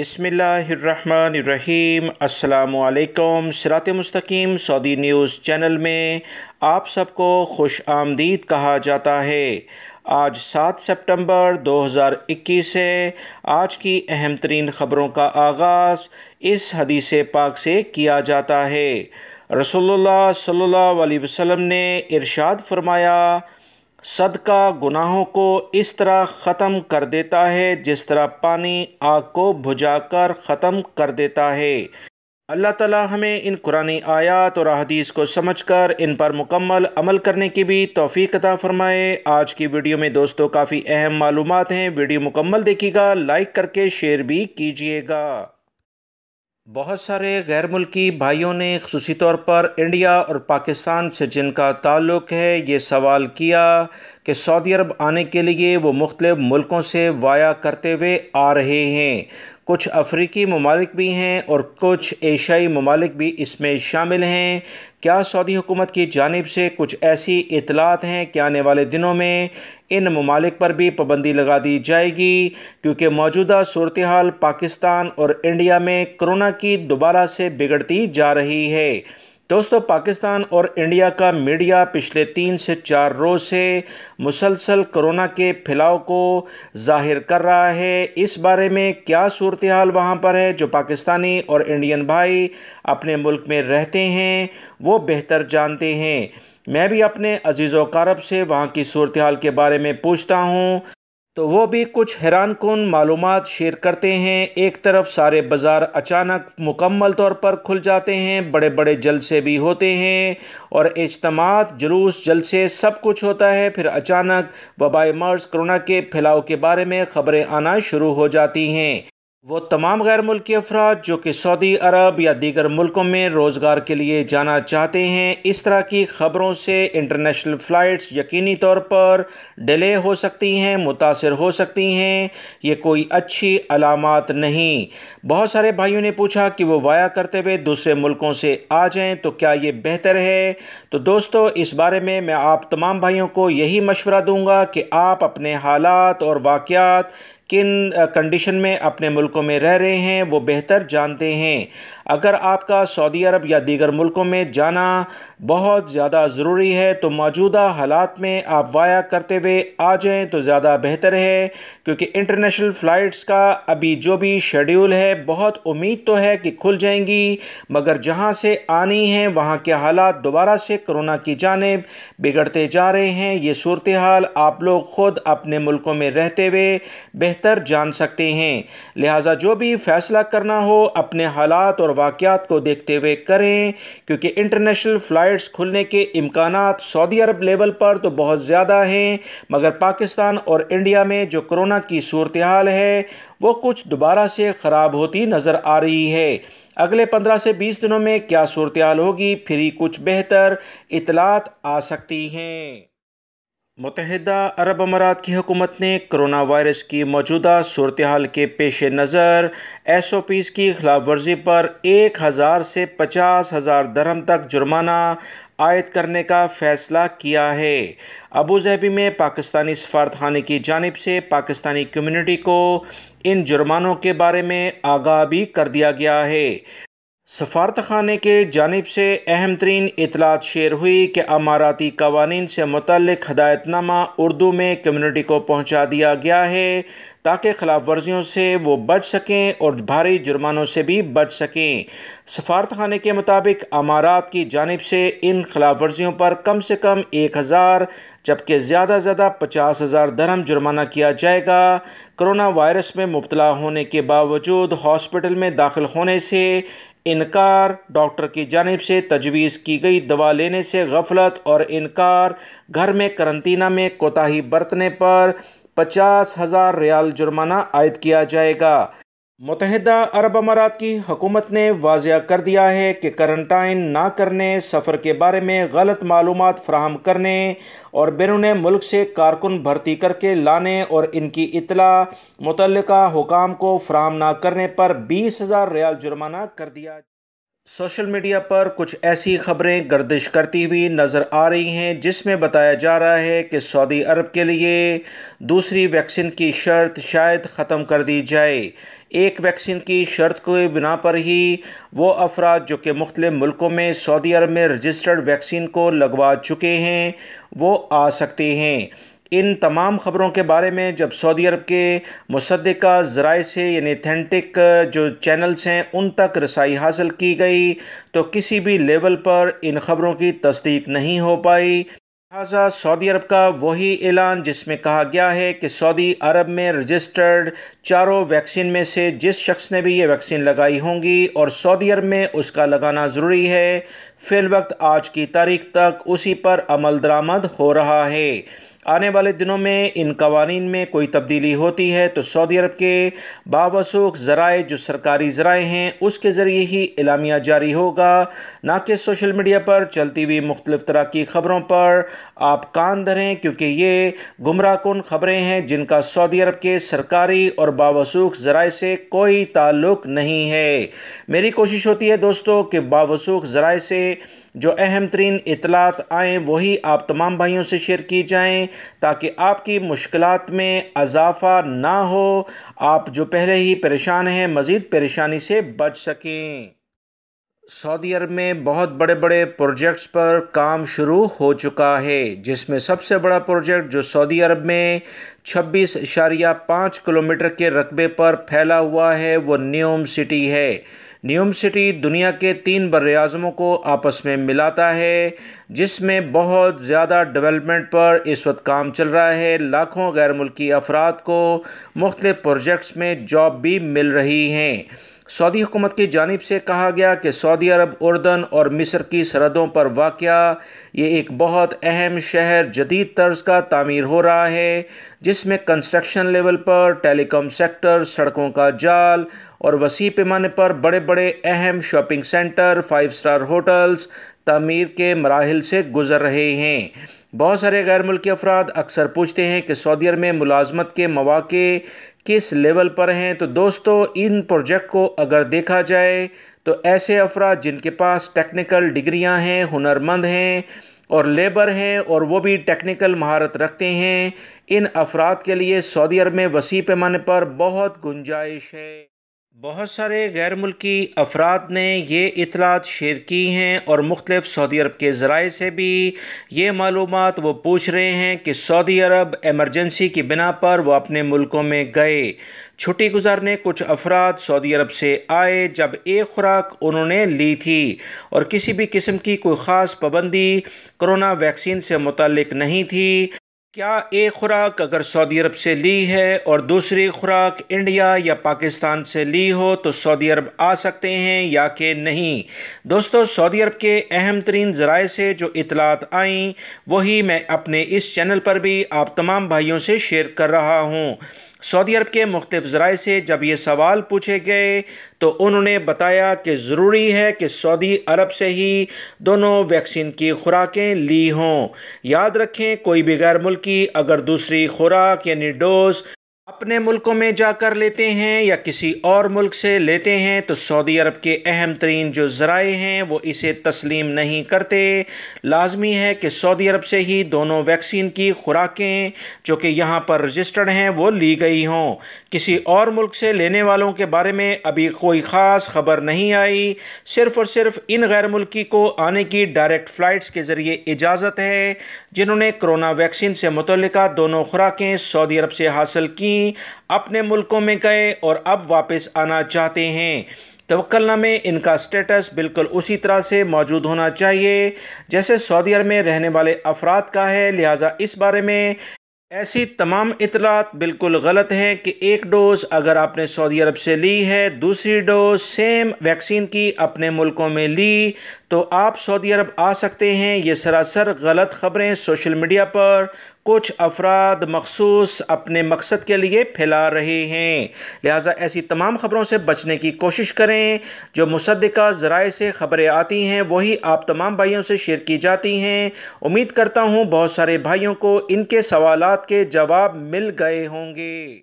बिस्मिल्लाहिर्रहमानिर्रहीम। अस्सलामु अलैकुम। सिरात मुस्तकीम सऊदी न्यूज़ चैनल में आप सबको खुश आमदीद कहा जाता है। आज 7 सितंबर 2021 है। आज की अहम तरीन ख़बरों का आगाज़ इस हदीस पाक से किया जाता है। रसूलुल्लाह सल्लल्लाहु अलैहि वसल्लम ने इरशाद फरमाया, सदका गुनाहों को इस तरह ख़त्म कर देता है जिस तरह पानी आग को बुझाकर ख़त्म कर देता है। अल्लाह ताला हमें इन कुरानी आयात और अहदीस को समझकर इन पर मुकम्मल अमल करने की भी तौफीक अता फरमाए। आज की वीडियो में दोस्तों काफ़ी अहम मालूमात हैं। वीडियो मुकम्मल देखिएगा, लाइक करके शेयर भी कीजिएगा। बहुत सारे गैर मुल्की भाइयों ने ख़ुसूसी तौर पर इंडिया और पाकिस्तान से जिनका ताल्लुक़ है, ये सवाल किया कि सऊदी अरब आने के लिए वो मुख्तलिफ़ मुल्कों से वाया करते हुए आ रहे हैं। कुछ अफ्रीकी ममालिक भी हैं और कुछ एशियाई ममालिक भी इसमें शामिल हैं। क्या सऊदी हुकूमत की जानिब से कुछ ऐसी इतलात हैं कि आने वाले दिनों में इन ममालिक पर भी पाबंदी लगा दी जाएगी, क्योंकि मौजूदा सूरत हाल पाकिस्तान और इंडिया में कोरोना की दोबारा से बिगड़ती जा रही है। दोस्तों, पाकिस्तान और इंडिया का मीडिया पिछले 3 से 4 रोज़ से मुसलसल कोरोना के फैलाव को ज़ाहिर कर रहा है। इस बारे में क्या सूरत हाल वहाँ पर है, जो पाकिस्तानी और इंडियन भाई अपने मुल्क में रहते हैं वो बेहतर जानते हैं। मैं भी अपने अजीज़ व अक़ारब से वहाँ की सूरत हाल के बारे में पूछता हूँ तो वो भी कुछ हैरान कुन मालूमात शेयर करते हैं। एक तरफ सारे बाज़ार अचानक मुकम्मल तौर पर खुल जाते हैं, बड़े बड़े जलसे भी होते हैं और इज्तिमात, जुलूस, जलसे सब कुछ होता है। फिर अचानक वबाई मर्ज़ कोरोना के फैलाव के बारे में ख़बरें आना शुरू हो जाती हैं। वो तमाम गैर मुल्की अफराद जो कि सऊदी अरब या दीगर मुल्कों में रोज़गार के लिए जाना चाहते हैं, इस तरह की ख़बरों से इंटरनेशनल फ़्लाइट्स यकीनी तौर पर डिले हो सकती हैं, मुतासिर हो सकती हैं। ये कोई अच्छी अलामात नहीं। बहुत सारे भाइयों ने पूछा कि वो वाया करते हुए दूसरे मुल्कों से आ जाएं तो क्या ये बेहतर है। तो दोस्तों, इस बारे में मैं आप तमाम भाइयों को यही मशवरा दूँगा कि आप अपने हालात और वाक़यात किन कंडीशन में अपने मुल्कों में रह रहे हैं वो बेहतर जानते हैं। अगर आपका सऊदी अरब या दीगर मुल्कों में जाना बहुत ज़्यादा ज़रूरी है तो मौजूदा हालात में आप वाया करते हुए आ जाएं तो ज़्यादा बेहतर है, क्योंकि इंटरनेशनल फ़्लाइट्स का अभी जो भी शेड्यूल है, बहुत उम्मीद तो है कि खुल जाएंगी, मगर जहां से आनी है वहां के हालात दोबारा से कोरोना की जानिब बिगड़ते जा रहे हैं। ये सूरत हाल आप लोग ख़ुद अपने मुल्कों में रहते हुए बेहतर जान सकते हैं। लिहाजा जो भी फ़ैसला करना हो अपने हालात और वाक़यात को देखते हुए करें, क्योंकि इंटरनेशनल फ़्लाइट्स खुलने के इम्कानात सऊदी अरब लेवल पर तो बहुत ज़्यादा हैं, मगर पाकिस्तान और इंडिया में जो कोरोना की सूरत हाल है वो कुछ दोबारा से ख़राब होती नज़र आ रही है। अगले 15 से 20 दिनों में क्या सूरत हाल होगी, फिर ही कुछ बेहतर इतलात आ सकती हैं। मुत्तहिदा अरब अमारात की हुकूमत ने कोरोना वायरस की मौजूदा सूरत हाल के पेश नज़र SOPs की खिलाफ वर्जी पर 1000 से 50,000 दरहम तक जुर्माना आयद करने का फ़ैसला किया है। अबू ज़हबी में पाकिस्तानी सफारतखाने की जानिब से पाकिस्तानी कम्युनिटी को इन जुर्मानों के बारे में आगाह भी कर दिया गया है। सफारतखाने के जानिब से अहम तरीन इतलात शेयर हुई कि अमाराती कवानीन से मुतल्लिक़ हदायतनामा उर्दू में कम्युनिटी को पहुँचा दिया गया है, ताकि खिलाफ वर्जियों से वो बच सकें और भारी जुर्मानों से भी बच सकें। सफारतखाने के मुताबिक अमारात की जानिब से इन खिलाफ वर्जियों पर कम से कम 1000 जबकि ज़्यादा से ज़्यादा 50,000 दरहम जुर्माना किया जाएगा। कोरोना वायरस में मुब्तला होने के बावजूद हॉस्पिटल में दाखिल होने से इनकार, डॉक्टर की जानिब से तजवीज़ की गई दवा लेने से गफलत और इनकार, घर में करंतना में कोताही बरतने पर 50,000 रियाल जुर्माना आयद किया जाएगा। मुत्तहिदा अरब अमारात की हुकूमत ने वाज़िया कर दिया है कि करंटाइन ना करने, सफ़र के बारे में गलत मालूमात फ़राहम करने और बैरून मुल्क से कारकुन भर्ती करके लाने और इनकी इत्तला मुतल्लिका हुकाम को फ़राहम ना करने पर 20,000 रियाल जुर्माना कर दिया। सोशल मीडिया पर कुछ ऐसी खबरें गर्दिश करती हुई नज़र आ रही हैं जिसमें बताया जा रहा है कि सऊदी अरब के लिए दूसरी वैक्सीन की शर्त शायद ख़त्म कर दी जाए। एक वैक्सीन की शर्त के बिना पर ही वो अफराद जो कि मुख्तलिफ़ मुल्कों में सऊदी अरब में रजिस्टर्ड वैक्सीन को लगवा चुके हैं वो आ सकते हैं। इन तमाम ख़बरों के बारे में जब सऊदी अरब के मुसद्दिक़ा ज़राए से यानी ऑथेंटिक जो चैनल्स हैं उन तक रसाई हासिल की गई तो किसी भी लेवल पर इन ख़बरों की तस्दीक नहीं हो पाई। लिहाजा सऊदी अरब का वही ऐलान जिसमें कहा गया है कि सऊदी अरब में रजिस्टर्ड चारों वैक्सीन में से जिस शख्स ने भी ये वैक्सीन लगाई होंगी और सऊदी अरब में उसका लगाना ज़रूरी है, फ़िल वक्त आज की तारीख तक उसी पर अमल दरामद हो रहा है। आने वाले दिनों में इन कवानीन में कोई तब्दीली होती है तो सऊदी अरब के बावसूख ज़राए जो सरकारी ज़राए हैं उसके ज़रिए ही एलामिया जारी होगा, ना कि सोशल मीडिया पर चलती हुई मुख्तलिफ़ तरह की ख़बरों पर आप कान धरें, क्योंकि ये गुमराह कुन ख़बरें हैं जिनका सऊदी अरब के सरकारी और बावसूख ज़राए से कोई ताल्लुक़ नहीं है। मेरी कोशिश होती है दोस्तों कि बावसूख ज़राए से जो अहम तरीन इतलात आएँ वही आप तमाम भाइयों से शेयर की जाएँ ताकि आपकी मुश्किलात में इजाफ़ा ना हो, आप जो पहले ही परेशान हैं मज़ीद परेशानी से बच सकें। सऊदी अरब में बहुत बड़े बड़े प्रोजेक्ट्स पर काम शुरू हो चुका है, जिसमें सबसे बड़ा प्रोजेक्ट जो सऊदी अरब में 26.5 किलोमीटर के रकबे पर फैला हुआ है वो न्यूम सिटी है। न्यूम सिटी दुनिया के 3 बर्र-ए-आज़मों को आपस में मिलाता है, जिसमें बहुत ज़्यादा डेवलपमेंट पर इस वक्त काम चल रहा है। लाखों गैर मुल्की अफराद को मुख्तलिफ प्रोजेक्ट्स में जॉब भी मिल रही हैं। सऊदी हुकूमत की जानिब से कहा गया कि सऊदी अरब, उर्दन और मिस्र की सरहदों पर वाक़या ये एक बहुत अहम शहर जदीद तर्ज का तामीर हो रहा है, जिसमें कंस्ट्रक्शन लेवल पर टेलीकॉम सेक्टर, सड़कों का जाल और वसी पैमाने पर बड़े बड़े अहम शॉपिंग सेंटर, 5 स्टार होटल्स तामीर के मराहिल से गुज़र रहे हैं। बहुत सारे गैर मुल्की अफराद अक्सर पूछते हैं कि सऊदी अरब में मुलाजमत के मौक़े किस लेवल पर हैं, तो दोस्तों इन प्रोजेक्ट को अगर देखा जाए तो ऐसे अफराद जिनके पास टेक्निकल डिग्रियां हैं, हुनरमंद हैं और लेबर हैं और वो भी टेक्निकल महारत रखते हैं, इन अफराद के लिए सऊदी अरब में वसी पैमाने पर बहुत गुंजाइश है। बहुत सारे गैर मुल्की अफराद ने ये इतलात शेयर की हैं और मुख्तलिफ सऊदी अरब के ज़राए से भी ये मालूमात वो पूछ रहे हैं कि सऊदी अरब एमरजेंसी की बिना पर वो अपने मुल्कों में गए छुट्टी गुजारने। कुछ अफराद सऊदी अरब से आए जब एक खुराक उन्होंने ली थी और किसी भी किस्म की कोई ख़ास पाबंदी कोरोना वैक्सीन से मुताल्लिक नहीं थी। क्या एक खुराक अगर सऊदी अरब से ली है और दूसरी खुराक इंडिया या पाकिस्तान से ली हो तो सऊदी अरब आ सकते हैं या कि नहीं? दोस्तों, सऊदी अरब के अहम तरीन ज़राए से जो इतलात आईं वही मैं अपने इस चैनल पर भी आप तमाम भाइयों से शेयर कर रहा हूँ। सऊदी अरब के मुख्तलिफ ज़राए से जब ये सवाल पूछे गए तो उन्होंने बताया कि ज़रूरी है कि सऊदी अरब से ही दोनों वैक्सीन की खुराकें ली हों। याद रखें, कोई भी गैर मुल्की अगर दूसरी खुराक यानी डोज अपने मुल्कों में जाकर लेते हैं या किसी और मुल्क से लेते हैं तो सऊदी अरब के अहम तरीन जो ज़राए हैं वो इसे तस्लीम नहीं करते। लाजमी है कि सऊदी अरब से ही दोनों वैक्सीन की खुराकें जो कि यहाँ पर रजिस्टर्ड हैं वो ली गई हों। किसी और मुल्क से लेने वालों के बारे में अभी कोई ख़ास खबर नहीं आई। सिर्फ़ और सिर्फ इन गैर मुल्की को आने की डायरेक्ट फ़्लाइट्स के ज़रिए इजाज़त है जिन्होंने कोरोना वैक्सीन से मुतल्लिका दोनों खुराकें सऊदी अरब से हासिल की, अपने मुल्कों में गए और अब वापस आना चाहते हैं। तवक्कुलनामे इनका स्टेटस बिल्कुल उसी तरह से मौजूद होना चाहिए जैसे सऊदी अरब में रहने वाले अफराद का है। लिहाजा इस बारे में ऐसी तमाम इतलात बिल्कुल गलत हैं कि एक डोज़ अगर आपने सऊदी अरब से ली है, दूसरी डोज़ सेम वैक्सीन की अपने मुल्कों में ली तो आप सऊदी अरब आ सकते हैं। ये सरासर गलत ख़बरें सोशल मीडिया पर कुछ अफराद मखसूस अपने मकसद के लिए फैला रहे हैं। लिहाजा ऐसी तमाम ख़बरों से बचने की कोशिश करें। जो मुसद्दिक़ा ज़राए से ख़बरें आती हैं वही आप तमाम भाइयों से शेयर की जाती हैं। उम्मीद करता हूँ बहुत सारे भाइयों को इनके सवालात के जवाब मिल गए होंगे।